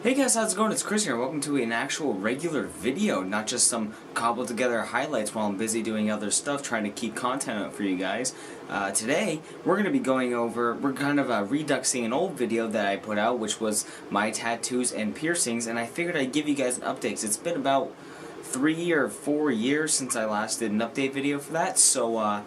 Hey guys, how's it going? It's Chris here. Welcome to an actual regular video, not just some cobbled together highlights while I'm busy doing other stuff trying to keep content up for you guys. Today, we're going to be going over, we're kind of reduxing an old video that I put out, which was my tattoos and piercings, and I figured I'd give you guys an update 'cause it's been about 3 or 4 years since I last did an update video for that, so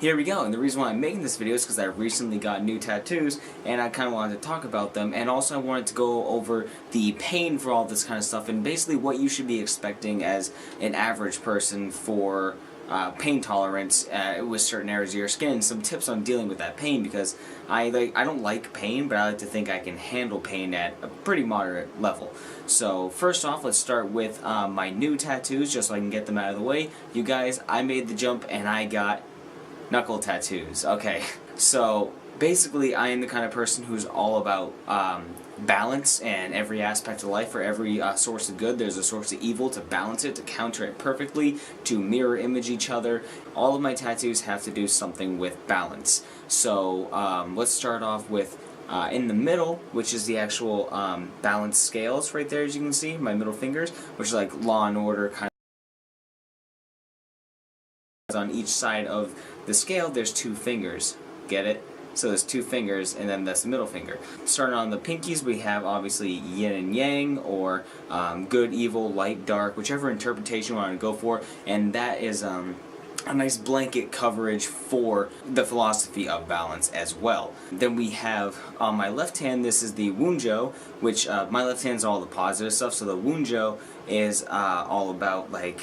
here we go. And the reason why I'm making this video is because I recently got new tattoos and I kind of wanted to talk about them, and also I wanted to go over the pain for all this kind of stuff and basically what you should be expecting as an average person for pain tolerance with certain areas of your skin, some tips on dealing with that pain, because I don't like pain, but I like to think I can handle pain at a pretty moderate level. So first off, let's start with my new tattoos, just so I can get them out of the way. You guys, I made the jump and I got knuckle tattoos. Okay, so basically I am the kind of person who's all about balance and every aspect of life. For every source of good, there's a source of evil. To balance it, to counter it perfectly, to mirror image each other. All of my tattoos have to do something with balance. So let's start off with in the middle, which is the actual balance scales right there, as you can see, my middle fingers, which is like Law and Order kind of. On each side of the scale there's two fingers. Get it? So there's two fingers, and then that's the middle finger. Starting on the pinkies, we have obviously yin and yang, or good, evil, light, dark, whichever interpretation you want to go for, and that is a nice blanket coverage for the philosophy of balance as well. Then we have on my left hand, this is the wunjo, which my left hand is all the positive stuff, so the wunjo is all about like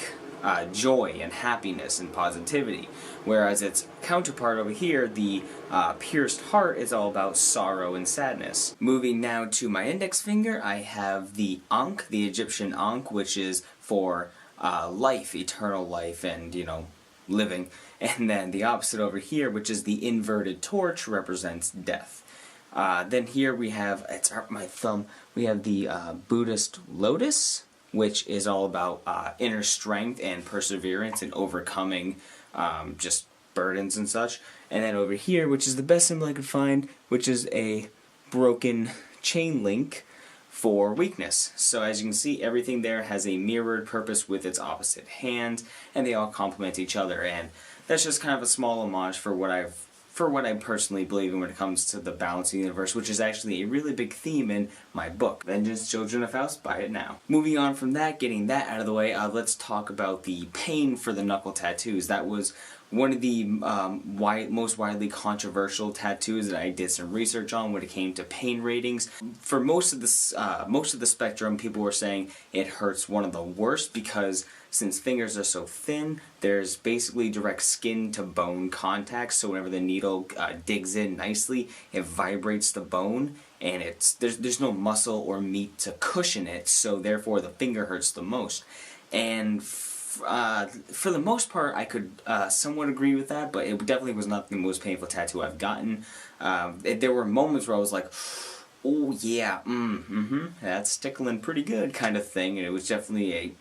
joy and happiness and positivity, whereas its counterpart over here, the pierced heart, is all about sorrow and sadness. Moving now to my index finger, I have the ankh, the Egyptian ankh, which is for life, eternal life, and, you know, living. And then the opposite over here, which is the inverted torch, represents death. Then here we have, it's my thumb, we have the Buddhist lotus, which is all about inner strength and perseverance and overcoming just burdens and such. And then over here, which is the best symbol I could find, which is a broken chain link for weakness. So as you can see, everything there has a mirrored purpose with its opposite hand, and they all complement each other. And that's just kind of a small homage for what I personally believe in when it comes to the balance of the universe, which is actually a really big theme in my book, Vengeance, Children of Faust. Buy it now. Moving on from that, getting that out of the way, let's talk about the pain for the knuckle tattoos. That was one of the most widely controversial tattoos that I did some research on when it came to pain ratings. For most of the spectrum, people were saying it hurts one of the worst because since fingers are so thin, there's basically direct skin to bone contact, so whenever the needle digs in nicely, it vibrates the bone, and there's no muscle or meat to cushion it, so therefore the finger hurts the most. And for the most part, I could somewhat agree with that, but it definitely was not the most painful tattoo I've gotten. There were moments where I was like, oh yeah, that's tickling pretty good kind of thing, and it was definitely a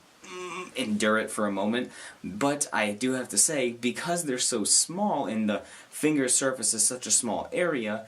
endure it for a moment. But I do have to say, because they're so small and the finger surface is such a small area,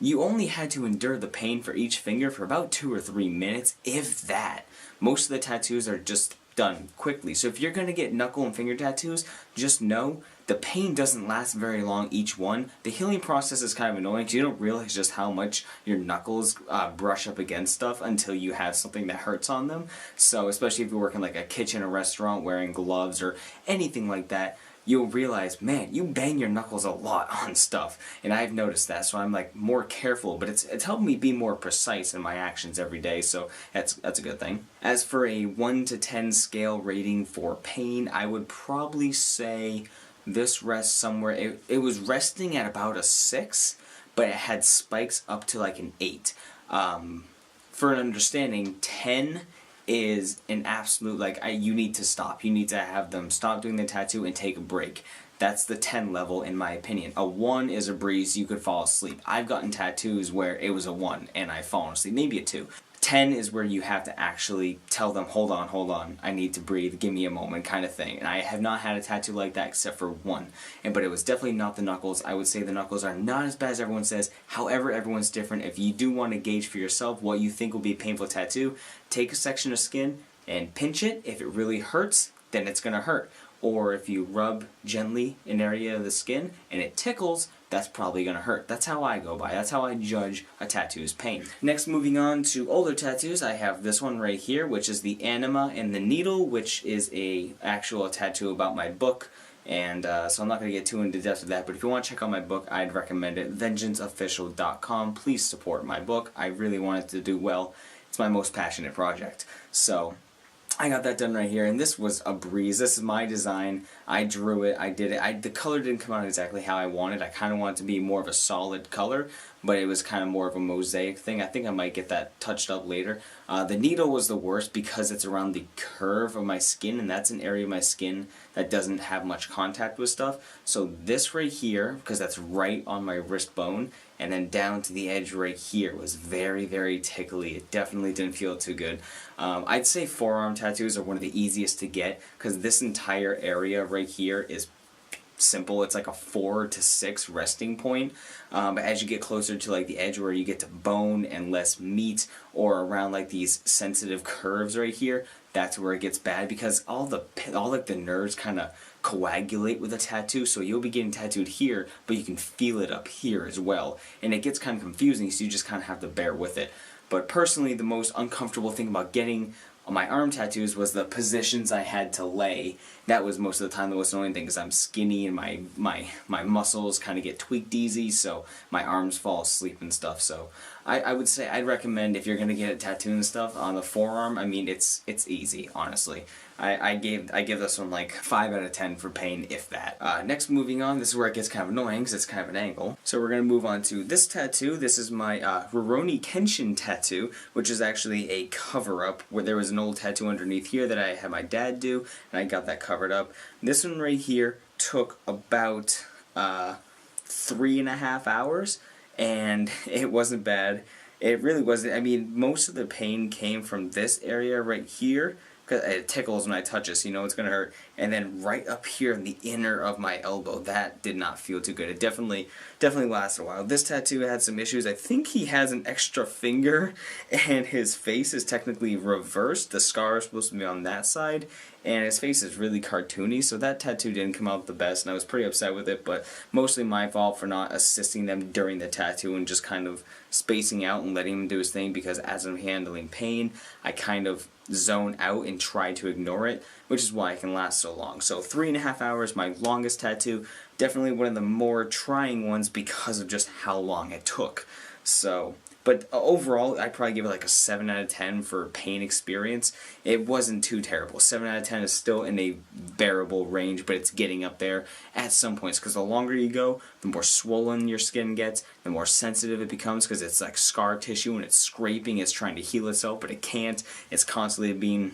you only had to endure the pain for each finger for about 2 or 3 minutes, if that. Most of the tattoos are just done quickly. So if you're going to get knuckle and finger tattoos, just know the pain doesn't last very long each one. The healing process is kind of annoying because you don't realize just how much your knuckles brush up against stuff until you have something that hurts on them. So especially if you're working like a kitchen or restaurant wearing gloves or anything like that, you'll realize, man, you bang your knuckles a lot on stuff, and I've noticed that, so I'm like more careful, but it's helped me be more precise in my actions every day, so that's a good thing. As for a 1 to 10 scale rating for pain, I would probably say this rests somewhere, it was resting at about a 6, but it had spikes up to like an 8. For an understanding, 10 is an absolute, like, you need to stop. You need to have them stop doing the tattoo and take a break. That's the 10 level in my opinion. A 1 is a breeze, you could fall asleep. I've gotten tattoos where it was a 1 and I've fallen asleep, maybe a 2. 10 is where you have to actually tell them, hold on, I need to breathe, give me a moment kind of thing. And I have not had a tattoo like that except for 1. But it was definitely not the knuckles. I would say the knuckles are not as bad as everyone says. However, everyone's different. If you do want to gauge for yourself what you think will be a painful tattoo, take a section of skin and pinch it. If it really hurts, then it's going to hurt. Or if you rub gently an area of the skin and it tickles, that's probably going to hurt. That's how I go by. That's how I judge a tattoo's pain. Next, moving on to older tattoos, I have this one right here, which is the anima and the needle, which is a actual tattoo about my book. And so I'm not going to get too into depth of that, but if you want to check out my book, I'd recommend it. vengeanceofficial.com. Please support my book. I really want it to do well. It's my most passionate project. So I got that done right here, and this was a breeze. This is my design. I drew it, I did it. The color didn't come out exactly how I wanted. I kind of wanted it to be more of a solid color, but it was kind of more of a mosaic thing. I think I might get that touched up later. The needle was the worst because it's around the curve of my skin, and that's an area of my skin that doesn't have much contact with stuff. So this right here, because that's right on my wrist bone, and then down to the edge right here was very, very tickly. It definitely didn't feel too good. I'd say forearm tattoos are one of the easiest to get because this entire area right here is simple. It's like a 4 to 6 resting point. But as you get closer to like the edge where you get to bone and less meat, or around like these sensitive curves right here, that's where it gets bad because all like the nerves kind of coagulate with a tattoo, so you'll be getting tattooed here, but you can feel it up here as well, and it gets kind of confusing, so you just kind of have to bear with it. But personally, the most uncomfortable thing about getting my arm tattoos was the positions I had to lay. That was most of the time the most annoying thing because I'm skinny and my muscles kind of get tweaked easy, so my arms fall asleep and stuff. So I would say I'd recommend if you're gonna get a tattoo and stuff on the forearm. I mean, it's easy, honestly. I give this one like 5 out of 10 for pain, if that. Next, moving on, this is where it gets kind of annoying because it's kind of an angle. So we're going to move on to this tattoo. This is my Rurouni Kenshin tattoo, which is actually a cover-up where there was an old tattoo underneath here that I had my dad do, and I got that covered up. This one right here took about 3.5 hours, and it wasn't bad. It really wasn't. I mean, most of the pain came from this area right here, because it tickles when I touch it, so you know it's going to hurt. And then right up here in the inner of my elbow, that did not feel too good. It definitely lasted a while. This tattoo had some issues. I think he has an extra finger, and his face is technically reversed. The scar is supposed to be on that side, and his face is really cartoony, so that tattoo didn't come out the best, and I was pretty upset with it, but mostly my fault for not assisting them during the tattoo and just kind of spacing out and letting him do his thing, because as I'm handling pain, I kind of zone out and try to ignore it, which is why it can last so long. So 3.5 hours, my longest tattoo, definitely one of the more trying ones because of just how long it took. So, but overall, I'd probably give it like a 7 out of 10 for pain experience. It wasn't too terrible. 7 out of 10 is still in a bearable range, but it's getting up there at some points, because the longer you go, the more swollen your skin gets, the more sensitive it becomes, because it's like scar tissue and it's scraping, it's trying to heal itself, but it can't. It's constantly being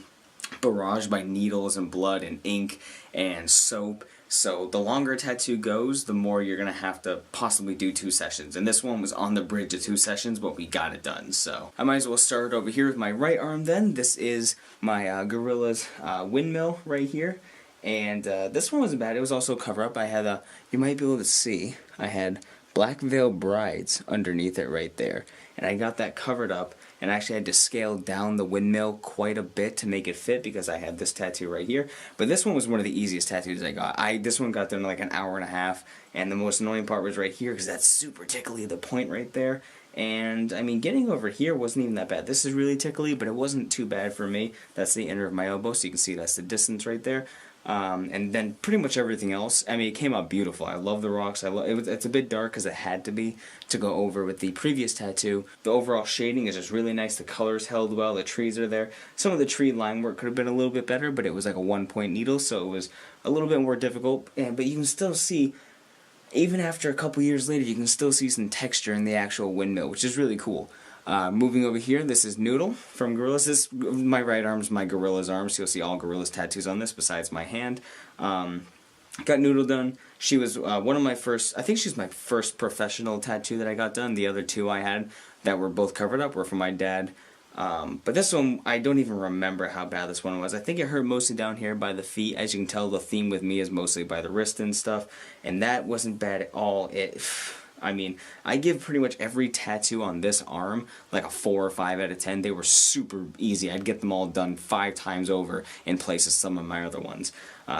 barraged by needles and blood and ink and soap. So the longer a tattoo goes, the more you're going to have to possibly do 2 sessions. And this one was on the bridge of 2 sessions, but we got it done. So I might as well start over here with my right arm then. This is my Gorilla's windmill right here. And this one wasn't bad. It was also cover up. I had you might be able to see, I had Black Veil Brides underneath it right there. And I got that covered up, and I actually had to scale down the windmill quite a bit to make it fit because I had this tattoo right here. But this one was one of the easiest tattoos I got. This one got done in like an hour and a half, and the most annoying part was right here because that's super tickly, the point right there. And I mean, getting over here wasn't even that bad. This is really tickly, but it wasn't too bad for me. That's the inner of my elbow, so you can see that's the distance right there. And then pretty much everything else, I mean, it came out beautiful. I love the rocks. It's a bit dark because it had to be to go over with the previous tattoo. The overall shading is just really nice. The colors held well. The trees are there. Some of the tree line work could have been a little bit better, but it was like a 1-point needle, so it was a little bit more difficult. But you can still see, even after a couple years later, you can still see some texture in the actual windmill, which is really cool. Moving over here, this is Noodle from Gorillas. My right arm is my Gorilla's arm, so you'll see all Gorillas tattoos on this besides my hand. Got Noodle done. She was one of my first, I think she's my first professional tattoo that I got done. The other two I had that were both covered up were from my dad. But this one, I don't even remember how bad this one was. I think it hurt mostly down here by the feet. As you can tell, the theme with me is mostly by the wrist and stuff. And that wasn't bad at all. I mean, I give pretty much every tattoo on this arm like a 4 or 5 out of 10. They were super easy. I'd get them all done 5 times over in place of some of my other ones.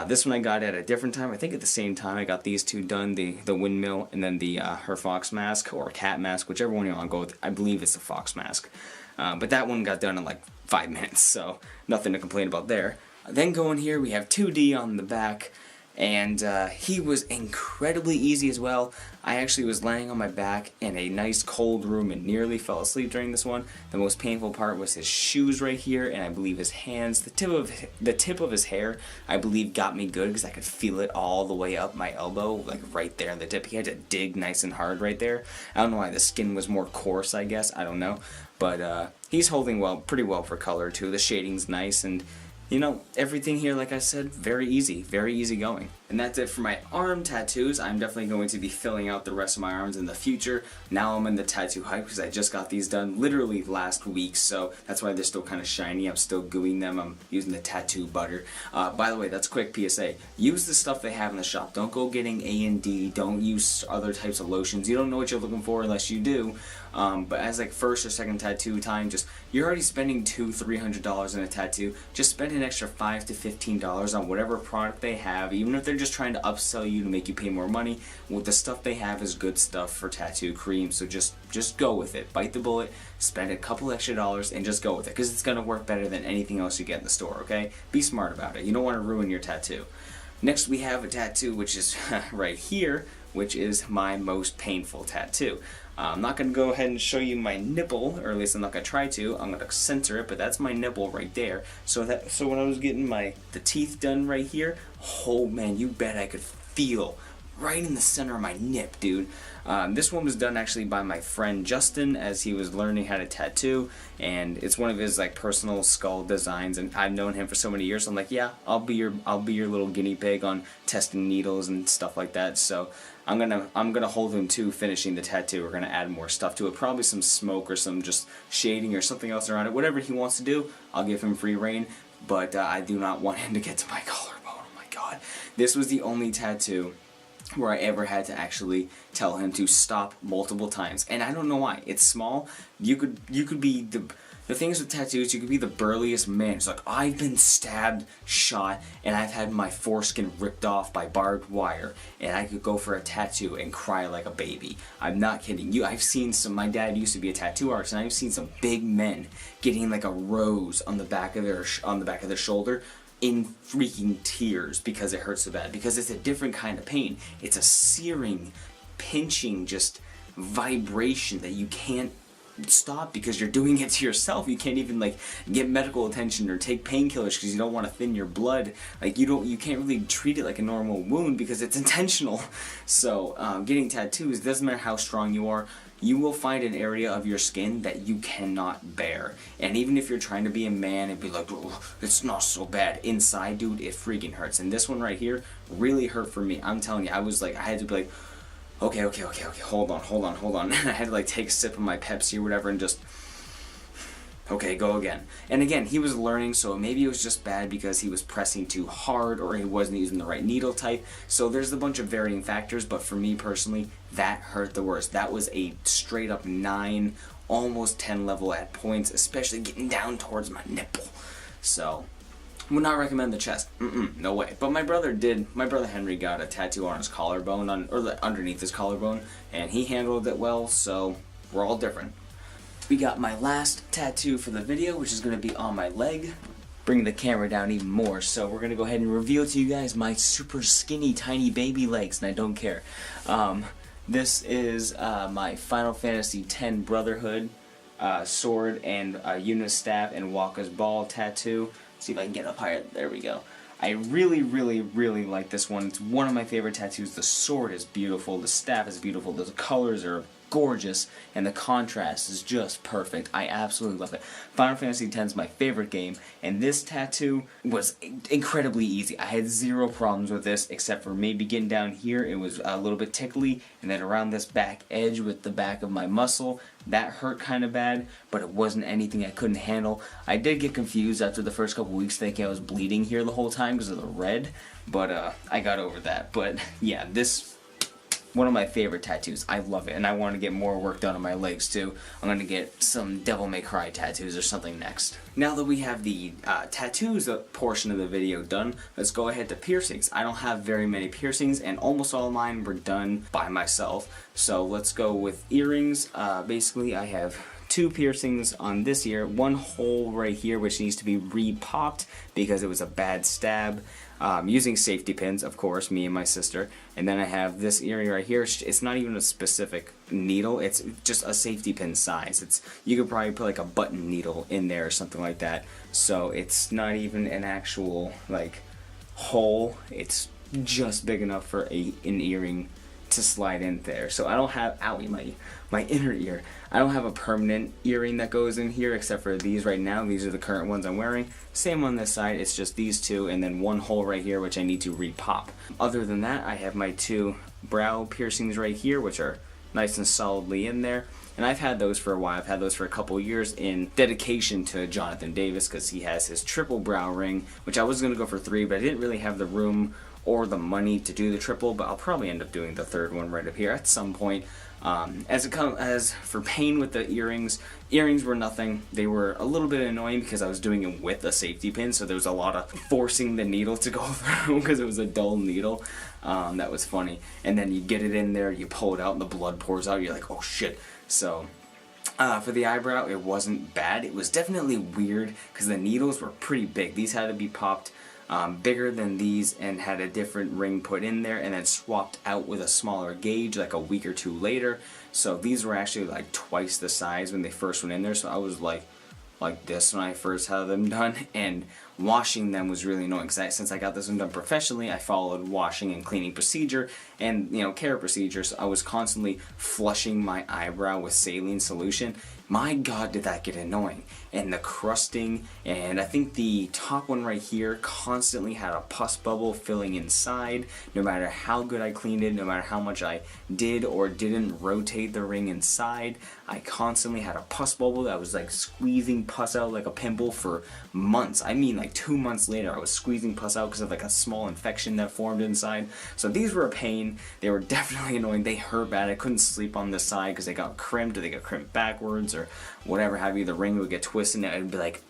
This one I got at a different time. I think at the same time I got these two done, the windmill and then the her fox mask or cat mask, whichever one you want to go with. I believe it's the fox mask. But that one got done in like 5 minutes, so nothing to complain about there. Then going here, we have 2D on the back. And he was incredibly easy as well. I actually was laying on my back in a nice cold room and nearly fell asleep during this one. The most painful part was his shoes right here, and I believe his hands. The tip of his hair, I believe, got me good because I could feel it all the way up my elbow, like right there in the tip. He had to dig nice and hard right there. I don't know why the skin was more coarse, I guess. I don't know. But he's holding well, pretty well for color too. The shading's nice, and you know, everything here, like I said, very easy going. And that's it for my arm tattoos. I'm definitely going to be filling out the rest of my arms in the future. Now I'm in the tattoo hype because I just got these done literally last week, so that's why they're still kind of shiny. I'm still gooing them. I'm using the tattoo butter. By the way, that's a quick PSA. Use the stuff they have in the shop. Don't go getting A&D. Don't use other types of lotions. You don't know what you're looking for unless you do. But as like first or second tattoo time, you're already spending $200-300 on a tattoo. Just spend an extra $5 to $15 on whatever product they have, even if they're just trying to upsell you to make you pay more money. What the stuff they have is good stuff for tattoo cream, so just go with it. Bite the bullet, spend a couple extra dollars, and just go with it, because it's going to work better than anything else you get in the store, okay? Be smart about it. You don't want to ruin your tattoo. Next we have a tattoo which is right here, which is my most painful tattoo. I'm not going to go ahead and show you my nipple, or at least I'm not going to try to. I'm going to censor it, but that's my nipple right there. So when I was getting the teeth done right here, oh man, you bet I could feel right in the center of my nip, dude. This one was done actually by my friend Justin as he was learning how to tattoo, and it's one of his like personal skull designs, and I've known him for so many years, so I'm like, yeah, I'll be your little guinea pig on testing needles and stuff like that. So I'm gonna hold him to finishing the tattoo. We're gonna add more stuff to it, probably some smoke or some just shading or something else around it. Whatever he wants to do, I'll give him free reign, but I do not want him to get to my collarbone. Oh my god. This was the only tattoo where I ever had to actually tell him to stop multiple times, and I don't know why. It's small. You could be the things with tattoos, you could be the burliest man. It's like, I've been stabbed, shot, and I've had my foreskin ripped off by barbed wire, and I could go for a tattoo and cry like a baby. I'm not kidding you. I've seen my dad used to be a tattoo artist, and I've seen some big men getting like a rose on the back of their shoulder in freaking tears because it hurts so bad, because it's a different kind of pain. It's a searing, pinching, just vibration that you can't stop because you're doing it to yourself. You can't even like get medical attention or take painkillers because you don't want to thin your blood. Like you can't really treat it like a normal wound because it's intentional. So getting tattoos, doesn't matter how strong you are, you will find an area of your skin that you cannot bear. And even if you're trying to be a man and be like, oh, it's not so bad, inside, dude, it freaking hurts. And this one right here really hurt for me. I'm telling you, I had to be like, okay, hold on. And I had to like take a sip of my Pepsi or whatever and just, okay, go again. And again, he was learning, so maybe it was just bad because he was pressing too hard or he wasn't using the right needle type. So there's a bunch of varying factors, but for me personally, that hurt the worst. That was a straight up 9, almost 10 level at points, especially getting down towards my nipple. So would not recommend the chest. No way. But my brother Henry got a tattoo on his collarbone, underneath his collarbone, and he handled it well, so we're all different. We got my last tattoo for the video, which is going to be on my leg. Bring the camera down even more, so we're going to go ahead and reveal to you guys my super skinny, tiny baby legs, and I don't care. This is my Final Fantasy X Brotherhood sword and unit staff and Wakka's ball tattoo. See if I can get up higher. There we go. I really like this one. It's one of my favorite tattoos. The sword is beautiful. The staff is beautiful. The colors are gorgeous, and the contrast is just perfect. I absolutely love it. Final Fantasy X is my favorite game, and this tattoo was incredibly easy. I had zero problems with this, except for maybe getting down here, it was a little bit tickly, and then around this back edge with the back of my muscle, that hurt kind of bad, but it wasn't anything I couldn't handle. I did get confused after the first couple weeks thinking I was bleeding here the whole time because of the red, but I got over that. But yeah, this, one of my favorite tattoos. I love it, and I want to get more work done on my legs too. I'm going to get some Devil May Cry tattoos or something next. Now that we have the tattoos portion of the video done, let's go ahead to piercings. I don't have very many piercings, and almost all of mine were done by myself. So let's go with earrings. Basically, I have 2 piercings on this ear, 1 hole right here which needs to be re-popped because it was a bad stab, using safety pins, of course, me and my sister. And then I have this earring right here. It's not even a specific needle, it's just a safety pin size. You could probably put like a button needle in there or something like that, so it's not even an actual like hole, it's just big enough for an earring to slide in there. So I don't have, owie, my inner ear, I don't have a permanent earring that goes in here except for these right now. These are the current ones I'm wearing. Same on this side, it's just these 2 and then 1 hole right here which I need to re-pop. Other than that, I have my 2 brow piercings right here which are nice and solidly in there. And I've had those for a while. I've had those for a couple years in dedication to Jonathan Davis because he has his triple brow ring, which I was going to go for 3, but I didn't really have the room or the money to do the triple, but I'll probably end up doing the 3rd one right up here at some point. As for pain with the earrings were nothing. They were a little bit annoying because I was doing it with a safety pin, so there was a lot of forcing the needle to go through because it was a dull needle. That was funny. And then you get it in there, you pull it out, and the blood pours out. You're like, oh shit. So for the eyebrow, it wasn't bad. It was definitely weird because the needles were pretty big. These had to be popped bigger than these and had a different ring put in there and then swapped out with a smaller gauge like a week or 2 later. So these were actually like twice the size when they first went in there, so I was like this when I first had them done, and washing them was really annoying because since I got this one done professionally, I followed washing and cleaning procedure and care procedures. So I was constantly flushing my eyebrow with saline solution. My god, did that get annoying. And the crusting, and I think the top one right here constantly had a pus bubble filling inside. No matter how good I cleaned it, no matter how much I did or didn't rotate the ring inside, I constantly had a pus bubble that was like squeezing pus out like a pimple for months. I mean like 2 months later I was squeezing pus out because of like a small infection that formed inside. So these were a pain. They were definitely annoying. They hurt bad. I couldn't sleep on this side because they got crimped, or they got crimped backwards, or whatever have you. The ring would get twisted and I'd be like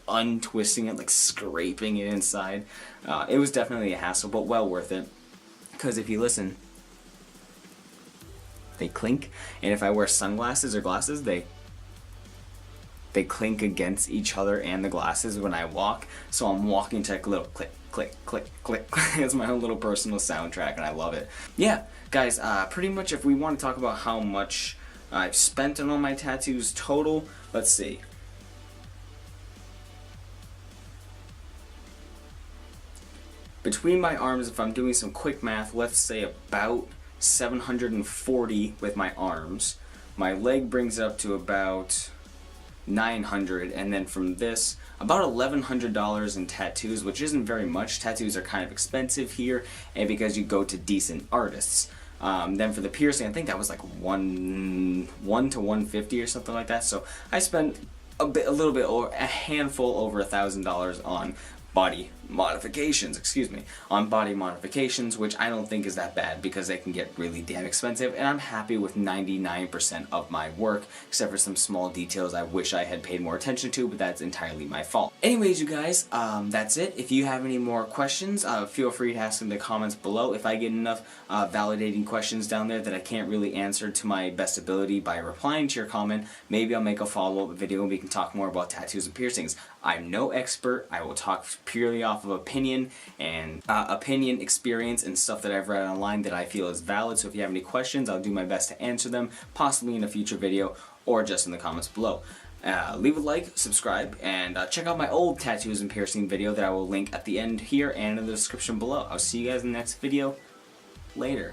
untwisting it, like scraping it inside. It was definitely a hassle, but well worth it because if you listen, they clink, and if I wear sunglasses or glasses, they clink against each other and the glasses when I walk, so I'm walking to like a little click, click, click, click. It's my own little personal soundtrack and I love it. Yeah, guys, pretty much if we want to talk about how much I've spent on all my tattoos total, let's see. Between my arms, if I'm doing some quick math, let's say about 740 with my arms. My leg brings it up to about 900, and then from this, about $1,100 in tattoos, which isn't very much. Tattoos are kind of expensive here, and because you go to decent artists. Then for the piercing, I think that was like one to 150 or something like that. So I spent a little bit over, a handful over $1,000 on body modifications, which I don't think is that bad because they can get really damn expensive, and I'm happy with 99% of my work, except for some small details I wish I had paid more attention to, but that's entirely my fault. Anyways, you guys, that's it. If you have any more questions, feel free to ask in the comments below. If I get enough validating questions down there that I can't really answer to my best ability by replying to your comment, maybe I'll make a follow-up video and we can talk more about tattoos and piercings. I'm no expert. I will talk purely off of opinion and opinion, experience, and stuff that I've read online that I feel is valid. So if you have any questions, I'll do my best to answer them, possibly in a future video or just in the comments below. Leave a like, subscribe, and check out my old tattoos and piercing video that I will link at the end here and in the description below. I'll see you guys in the next video. Later.